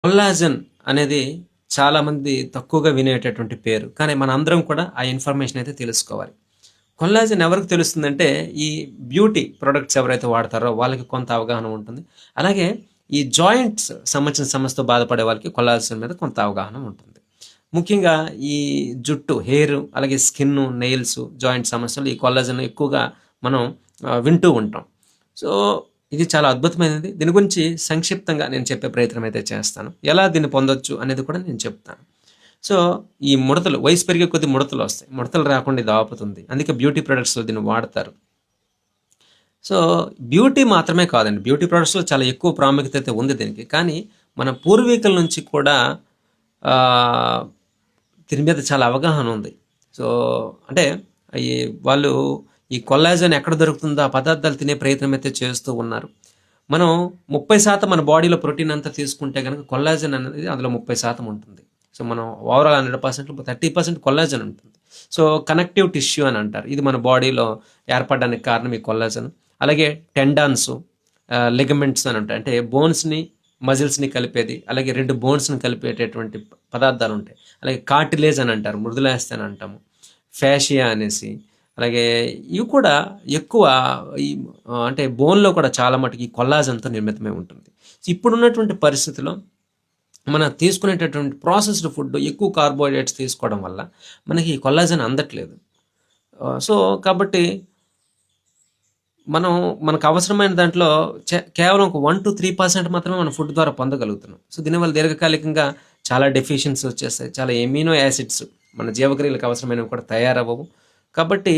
Collagen అనేది చాలామంది తక్కువగా వినేటటువంటి పేరు. కానీ మనందరం కూడా ఆ ఇన్ఫర్మేషన్ అయితే తెలుసుకోవాలి. కొల్లాజెన్ ఎవరికి తెలుస్తుందంటే, ఈ బ్యూటీ ప్రొడక్ట్స్ ఎవరైతే వాడతారో వాళ్ళకి కొంత అవగాహన ఉంటుంది. అలాగే ఈ జాయింట్స్ సంబంధించిన సమస్యతో బాధపడే వాళ్ళకి కొల్లాజెన్ మీద కొంత అవగాహన ఉంటుంది. ముఖ్యంగా ఈ జుట్టు, హెయిర్, అలాగే స్కిన్ను, నెయిల్స్, జాయింట్ సమస్యలు ఈ కొల్లాజెన్ ఎక్కువగా మనం వింటూ ఉంటాం. సో, ఇది చాలా అద్భుతమైనది. దీని గురించి సంక్షిప్తంగా నేను చెప్పే ప్రయత్నం అయితే చేస్తాను. ఎలా దీన్ని పొందొచ్చు అనేది కూడా నేను చెప్తాను. సో, ఈ ముడతలు వయసు పెరిగే కొద్దీ ముడతలొస్తాయి. ముడతలు రాకుండా ఇది ఆపుతుంది. అందుకే బ్యూటీ ప్రొడక్ట్స్‌లో దీన్ని వాడతారు. సో, బ్యూటీ మాత్రమే కాదండి. బ్యూటీ ప్రొడక్ట్స్‌లో చాలా ఎక్కువ ప్రాముఖ్యత అయితే ఉంది దీనికి. కానీ మన పూర్వీకుల నుంచి కూడా ఆహ్, దీని మీద చాలా అవగాహన ఉంది. సో, అంటే ఈ వాళ్ళు ఈ కొల్లాజెన్ ఎక్కడ దొరుకుతుందో ఆ పదార్థాలు తినే ప్రయత్నం అయితే చేస్తూ ఉన్నారు. మనం 30% మన బాడీలో ప్రోటీన్ అంతా తీసుకుంటే గనక కొల్లాజెన్ అనేది అందులో 30% ఉంటుంది. సో, మనం ఓవరాల్ 100%లో 30% కొల్లాజెన్ ఉంటుంది. సో, కనెక్టివ్ టిష్యూ అని అంటారు. ఇది మన బాడీలో ఏర్పడడానికి కారణం ఈ కొల్లాజెన్. అలాగే టెండాన్స్, లిగమెంట్స్ అని ఉంటాయి. అంటే బోన్స్‌ని, మజిల్స్‌ని కలిపేది. అలాగే 2 బోన్స్‌ని కలిపేటటువంటి పదార్థాలుంటాయి. అలాగే కార్టిలేజ్ అని అంటారు. మృదులాస్థి అని అంటాము. ఫాషియా అనేసి. అలాగే ఇవి కూడా ఎక్కువ ఈ అంటే బోన్‌లో కూడా చాలా మటుకు ఈ కొల్లాజెన్‌తో నిర్మితమై ఉంటుంది. ఇప్పుడున్నటువంటి పరిస్థితిలో మనం తీసుకునేటటువంటి ప్రాసెస్డ్ ఫుడ్ ఎక్కువ కార్బోహైడ్రేట్స్ తీసుకోవడం వల్ల మనకి ఈ కొల్లాజెన్ అందట్లేదు. సో, కాబట్టి మనం మనకు అవసరమైన దాంట్లో కేవలం ఒక 1-3% మాత్రమే మనం ఫుడ్ ద్వారా పొందగలుగుతున్నాం. సో, దీనివల్ల దీర్ఘకాలికంగా చాలా డెఫిషియన్సీ వచ్చేస్తాయి. చాలా ఎమినో యాసిడ్స్ మన జీవక్రియలకు అవసరమైనవి కూడా తయారవ్వవు. కాబట్టి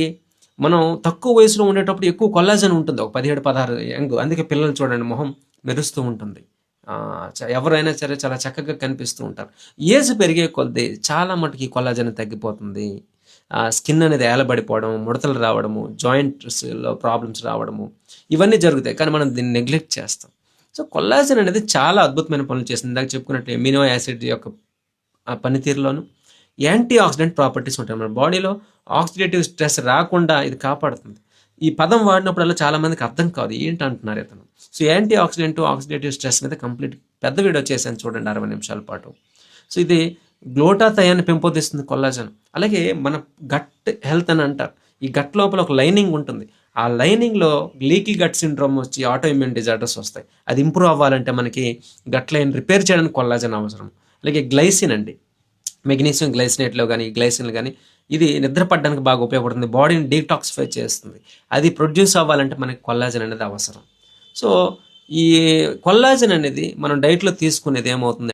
మనం తక్కువ వయసులో ఉండేటప్పుడు ఎక్కువ కొల్లాజెన్ ఉంటుంది. ఒక 17, 16 యంగ్. అందుకే పిల్లలు చూడండి మొహం మెరుస్తూ ఉంటుంది. ఎవరైనా సరే చాలా చక్కగా కనిపిస్తూ ఉంటారు. ఏజ్ పెరిగే కొద్దీ చాలా మటుకు ఈ కొల్లాజెన్ తగ్గిపోతుంది. స్కిన్ అనేది ఏలబడిపోవడం, ముడతలు రావడము, జాయింట్స్‌లో ప్రాబ్లమ్స్ రావడము, ఇవన్నీ జరుగుతాయి. కానీ మనం దీన్ని నెగ్లెక్ట్ చేస్తాం. సో, కొల్లాజెన్ అనేది చాలా అద్భుతమైన పనులు చేస్తుంది. ఇందాక చెప్పుకున్నట్టు ఎమినో యాసిడ్ యొక్క పనితీరులోను యాంటీ ఆక్సిడెంట్ ప్రాపర్టీస్ ఉంటాయి. మన బాడీలో ఆక్సిడేటివ్ స్ట్రెస్ రాకుండా ఇది కాపాడుతుంది. ఈ పదం వాడినప్పుడల్లా చాలామందికి అర్థం కాదు. ఏంటంటున్నారు ఇతను. So, anti oxidant, oxidative stress మీద కంప్లీట్ పెద్ద వీడియో చేశాను చూడండి 60 నిమిషాల పాటు. సో, ఇది గ్లూటాథయాన్ని పెంపొందిస్తుంది కొల్లాజెన్. అలాగే మన గట్ హెల్త్ అని అంటారు. ఈ గట్ లోపల ఒక లైనింగ్ ఉంటుంది. ఆ లైనింగ్‌లో లీకీ గట్ సిండ్రోమ్ వచ్చి ఆటో ఇమ్యూన్ డిజార్డర్స్ వస్తాయి. అది ఇంప్రూవ్ అవ్వాలంటే మనకి గట్ లైన్ రిపేర్ చేయడానికి కొల్లాజెన్ అవసరం. అలాగే గ్లైసిన్ అండి. మెగ్నీషియం గ్లైసినేట్‌లో గాని, గ్లైసిన్‌లు గాని ఇది నిద్ర పట్టడానికి బాగా ఉపయోగపడుతుంది. బాడీని డీటాక్సిఫై చేస్తుంది. అది ప్రొడ్యూస్ అవ్వాలంటే మనకి కొల్లాజెన్ అనేది అవసరం. సో, ఈ కొల్లాజెన్ అనేది మనం డైట్‌లో తీసుకునేది ఏమవుతుంది